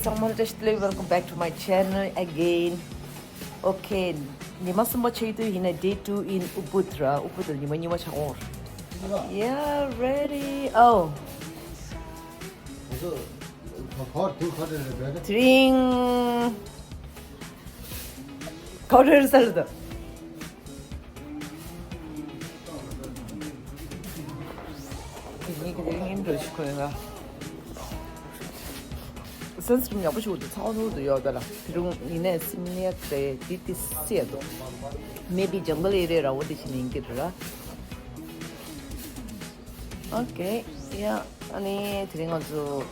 someone just welcome back to my channel again. Okay, ni mas mo chaitu hina day 2 in Ubud ni mo changor. Yeah, ready. Oh. Drink. Quarter salad. 이게 되게 힘들어요. 선생님 여보시고도 차오도 여다라. 그리고 이내 심리학대 디티스에도 maybe jungle area라고 되시는 게더라. 오케이. 야, 아니 드링어주.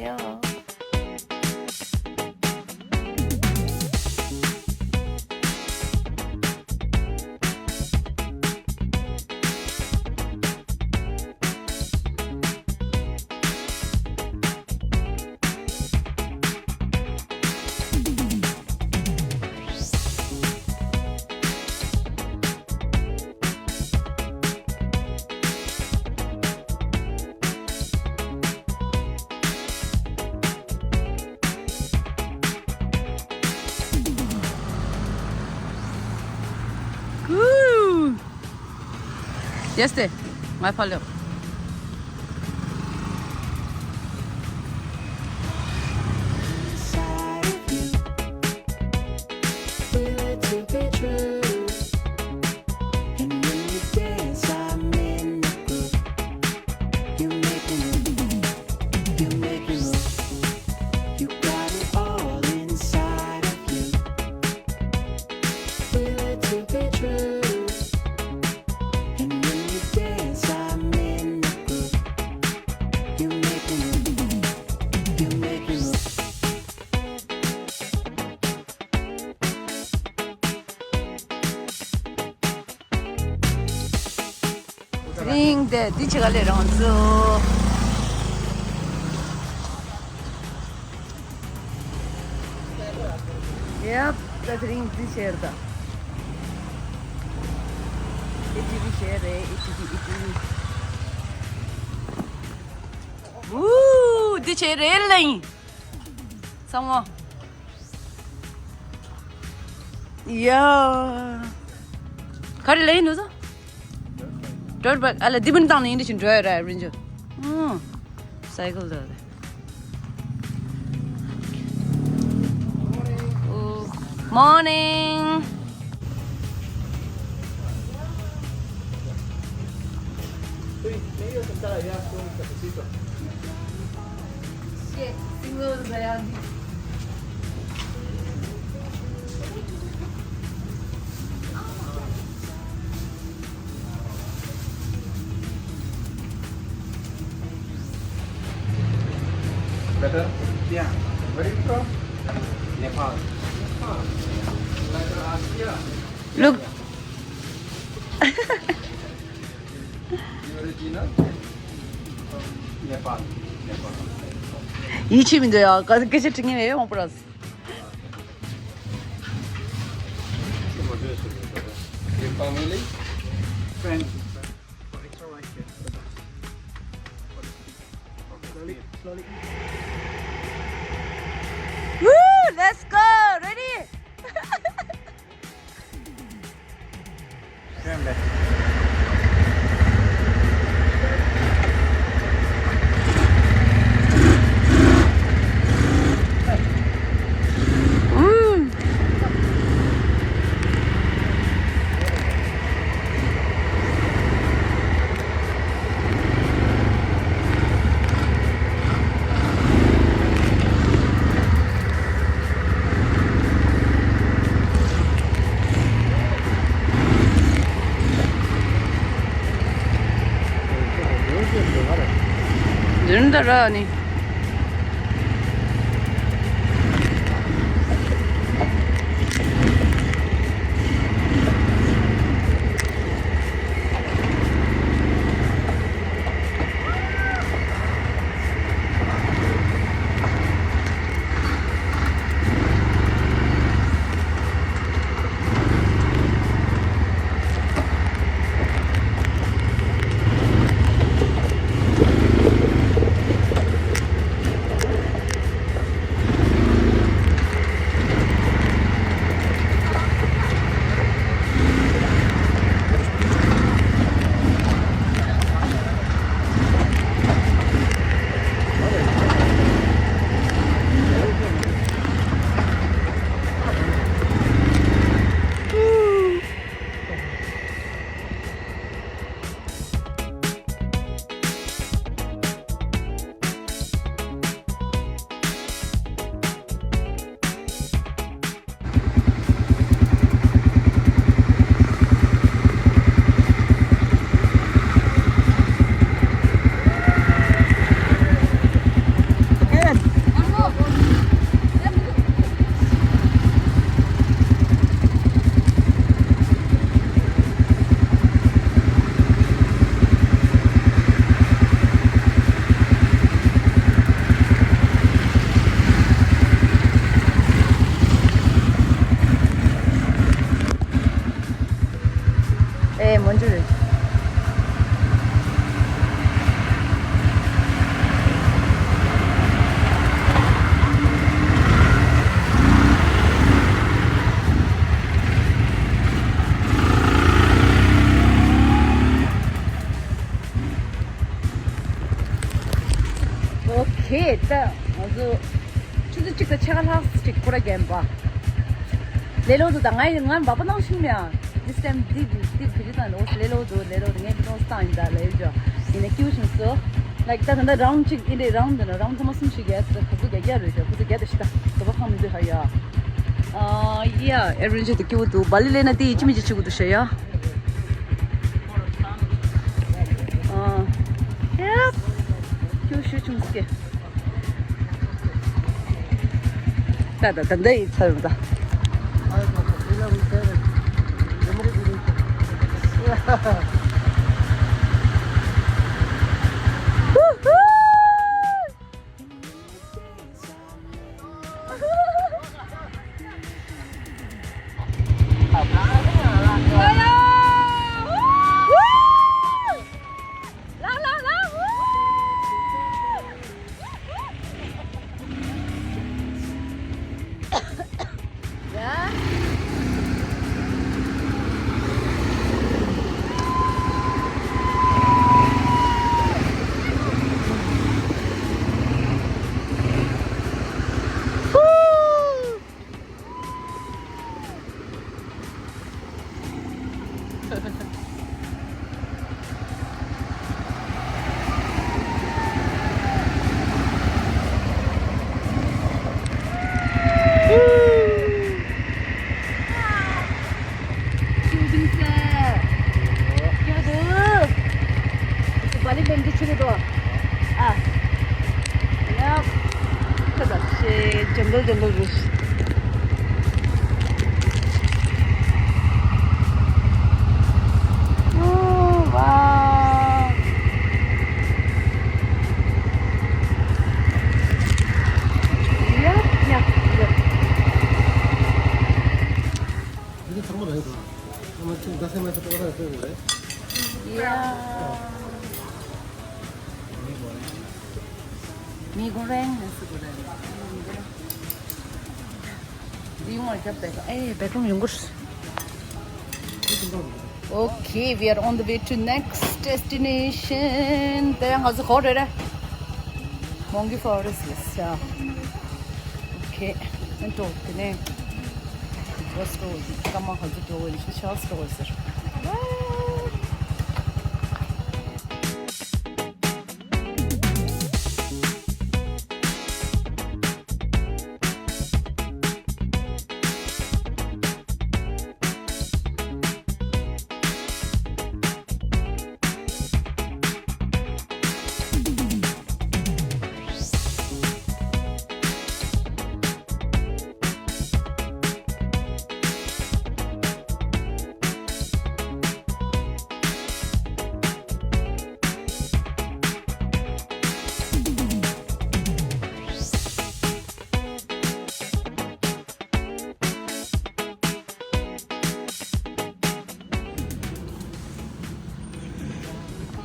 야. Este, mai falhou. Drink the dichigale ronzo. Yep, the drink dicherda. Dicherelling. Someone. Yeah. Curry lane, was it? Dirt bike. I'll dip down in the drive ranger. Oh, cycle there. Morning. Better? Yeah. Where are you from? Nepal. Like Asia. Look. You original? Nepal. 이 취미인데요. 그게 제 중요해요, 못 플러스. Your family? Friends. Woo! Let's go! Ready? 늘더라 아니. 오케이, 딱 아주 추즈찍도 체갈하스틱 고라겐바. 레로도 당아이는 바빠 나오시면 this time did 비리단 옷 레로도 게 스타인다 레죠. 이네 키우신서 like that the round chick in the round 무슨 식이었어. 그거 얘기하려죠. 그거 얘기하시다. 그거 하면 돼 하야. yeah, everyone should give to 발리레나 티 이치미지 치고도 셔야. yep. 교슈 좀 쓸게. 나다 단데 이차다. जंगल mie goreng nasi goreng. Okay, we are on the way to next destination. Mongi Forest, yes. Okay, and talk the name. What's the come on, how's it going? She shall store, sir.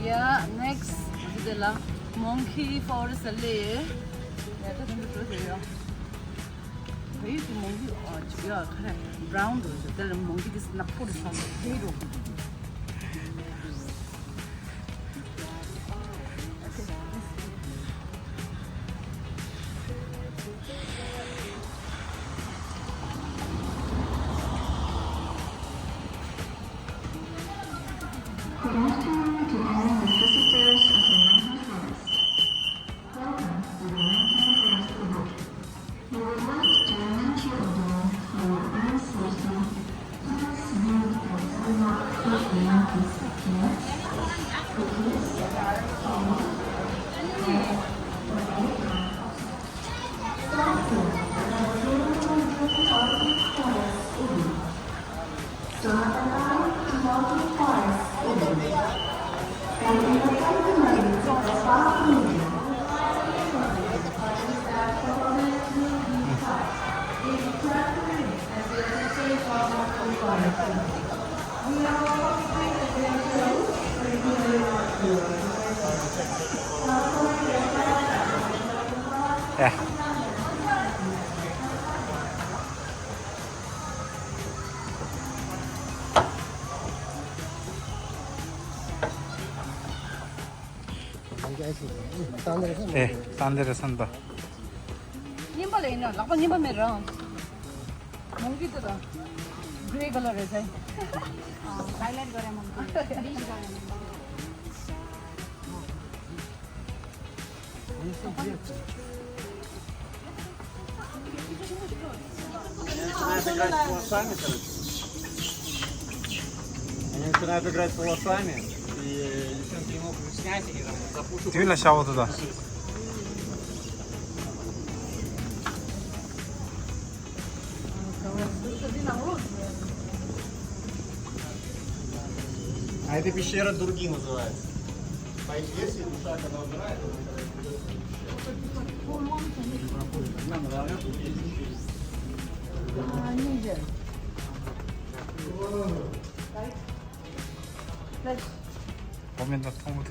Yeah, next is the monkey forest. Yeah, that's monkey. Yeah, brown. The monkey is not for the Yeah. 예, 딴 데를 산다. nimba le na lakpa nimba me ra mongi to da gray color hai sai highlight gare mongi beach gare Они начинают играть с волосами, и девчонки не могут снять, и там запушат. 뒤나 샤워도다. А эта пещера Дурги называется. По их версии, душа, когда умирает, 보면 다 통으로.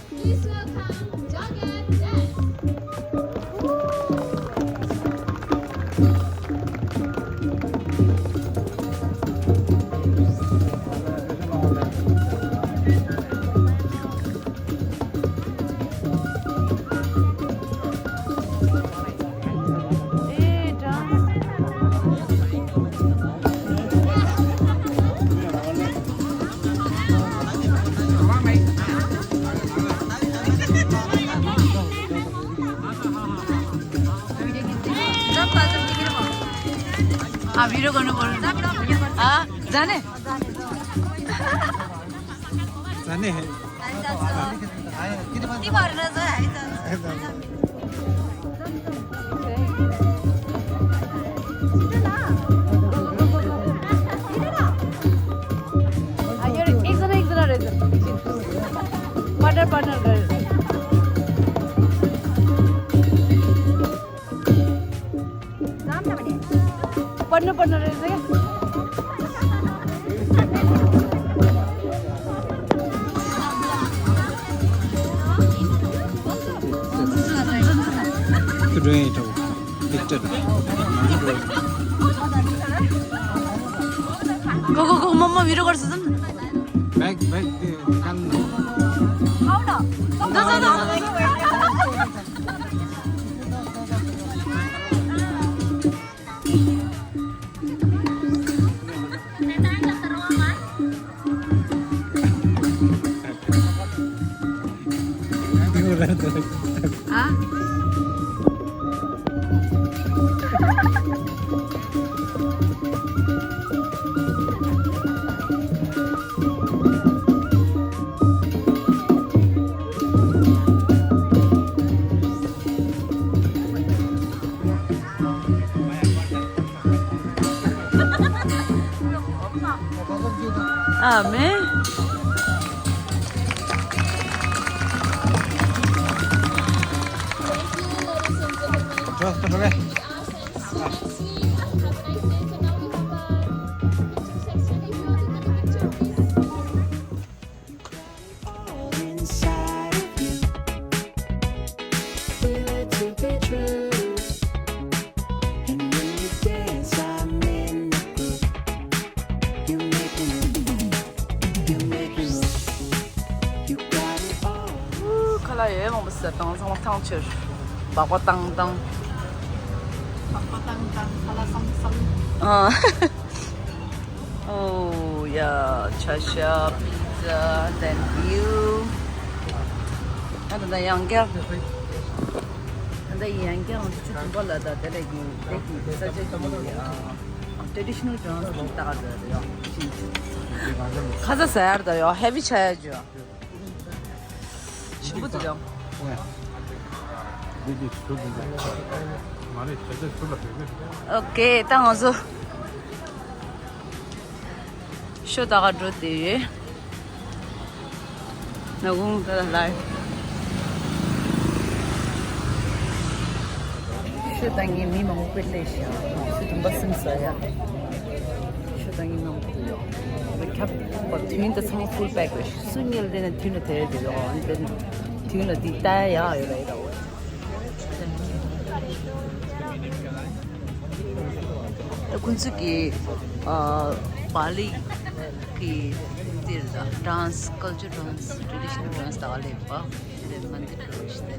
Please welcome Jogger Dance. Video गर्नु पर्यो जाने जाने एकजना रहेछ partner गरेर पढ्नु रहेछ Doing it picture. Go, मम्मा भिडियो गर्छ त Back kan. Amén. Terus terus. 여행 오면서 방송 탕출 마과땅땅 oh yeah Chasha pizza then view ano na yung girl 근데 이 안경은 좀 걸러다 되게 traditional dance 좀 따가줘야 돼요. 가서 써야 돼요. 헤비 쳐야죠. 신부들요. 오케이, 땅 어서 쉬다가 들었대. 나공 달라. 땅이 미망 벨레시아. 좀 봤음서야. 땅이 미망 벨레. 이렇게 뒤인데 성 풀백을 수미를 되는 뒤는 돼야 돼요. 근데 뒤는 뒤따야 이래요. 군수기 Bali की dance culture dance traditional dance दाले पा मंदिर प्रवेशते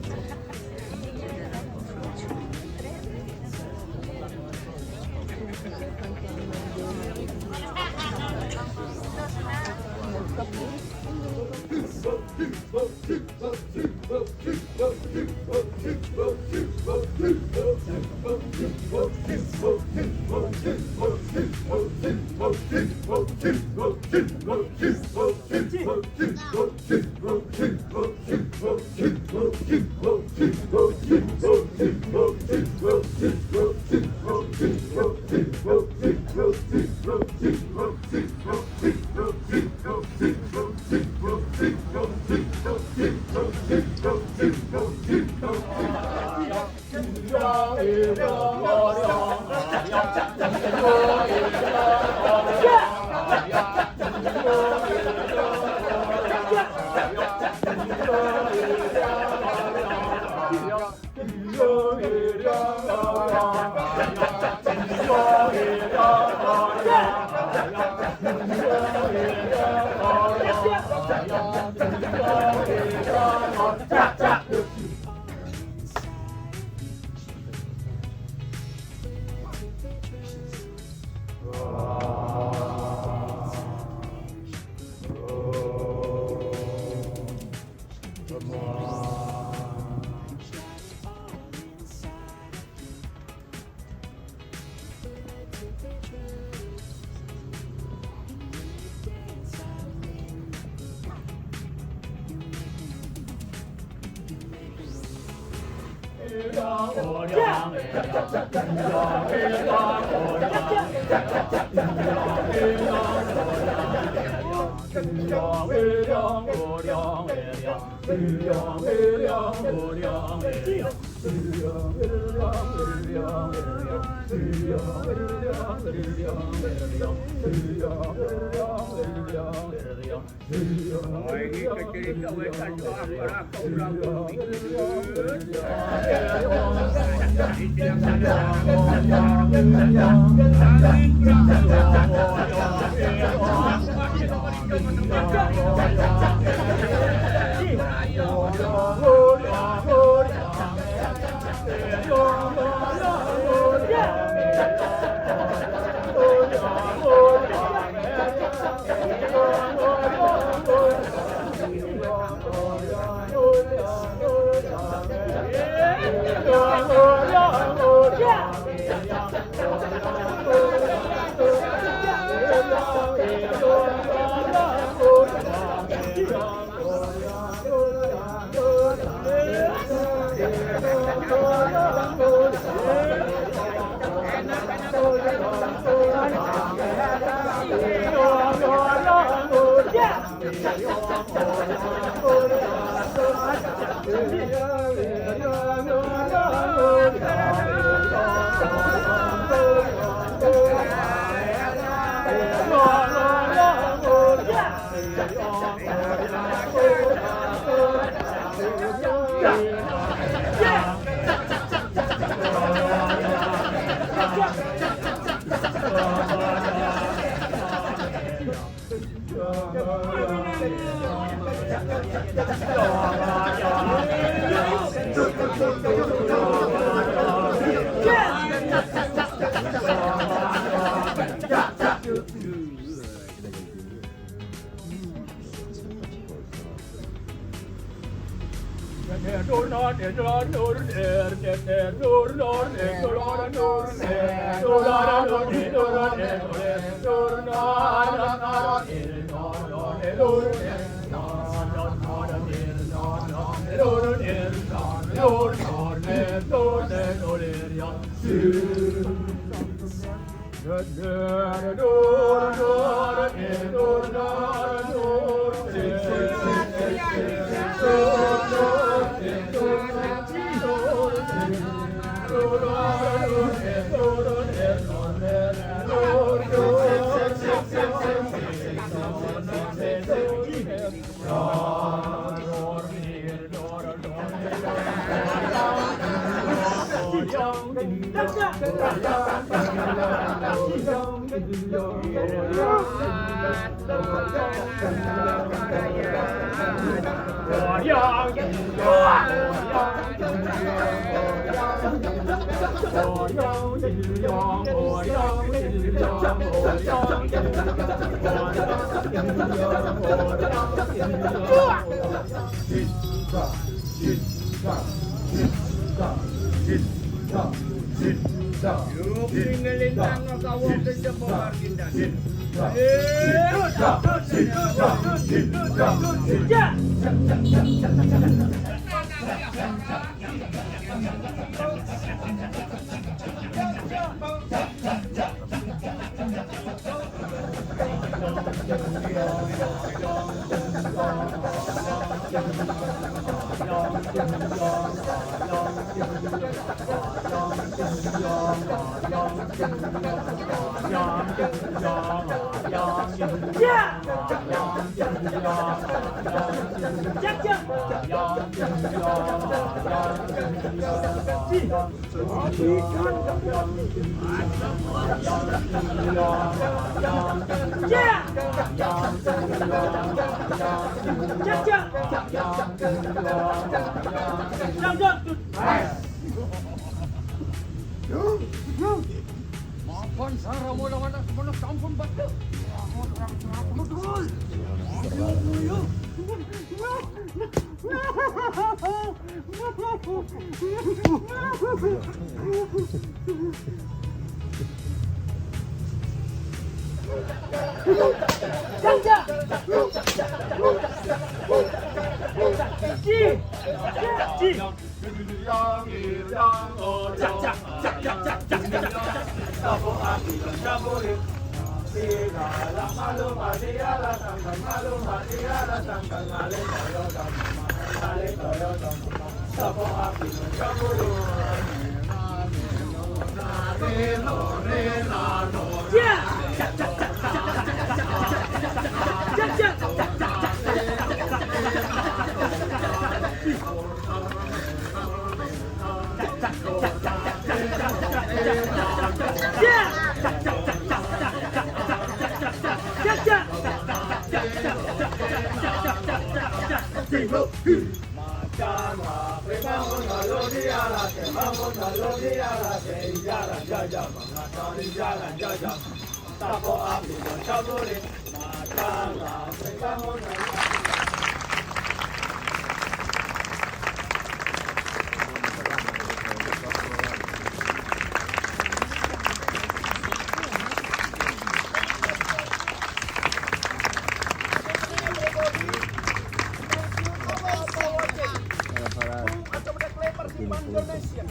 Indonesia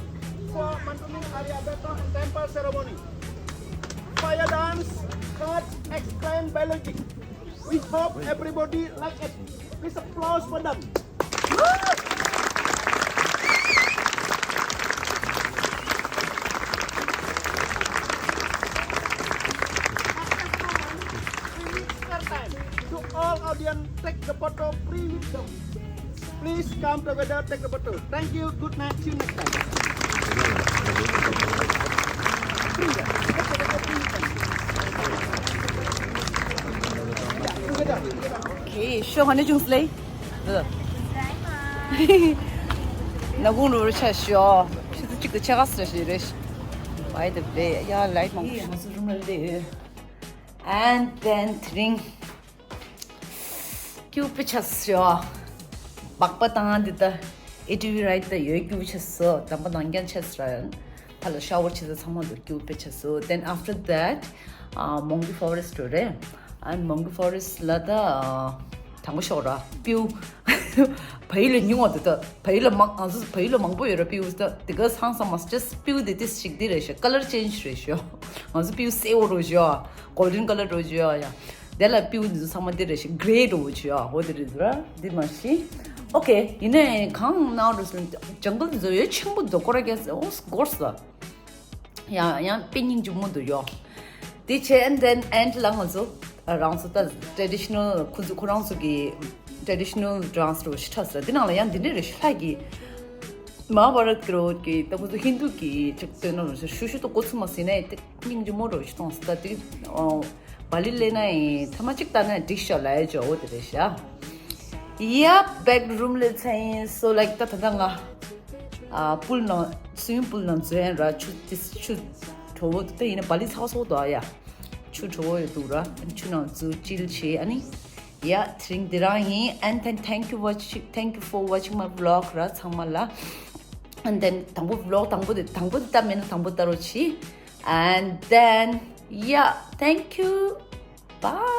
for Mantuning Area Beto and Temple Ceremony. Fire dance, cards, explain biology. We hope everybody like it. Please applause for them. To all audience, take the photo free with them. Please come together, take the photo. Thank you. Good night. See you next time. Okay, show honey jung slay. 나군으로 쳤어. 시도 찍고 쳐갔어 시래. 와이드 베. 야 라이트 막. And then drink. क्यों पिछस्यो बागपतां दिता It will write the yogi which is so tampa nangyan chesrayan. Pala shower chesa samadu cube cheso. Then after that, Mongi Forest today. And Mongi Forest lada 당고셔라 뷰 베일은 융어도 베일은 막 아주 베일은 망보여라 뷰스다 그거 상상 must just build this chic direction color change ratio 아주 뷰 세오로죠 golden color 로죠 야 내가 뷰 상만 direction gray 로죠 어디들이더라 디마시 오케이 이네 강 나오르스 정글도 왜 친구도 거라겠어 고스다 야야 핀닝 좀 못도요 디체 and then and lang also around the traditional kuransugi traditional dance ro shithasra dinala yan dinere shlagi mahabharat ro ki tabu hindu ki chakte no shushu to kosmasine ning jo moro shtonsta ti Bali lena e thamachik tana dish la jo odresha yeah bedroom le chain so like ta thanga pool no swimming pool no zen ra chu to te in Bali house do ya chu joy dura and chu no zu chilchi ani yeah think dirahi and then thank you for watching my vlog ra samala and then 당부 vlog 당부 따면 당부 따로치 and then yeah thank you bye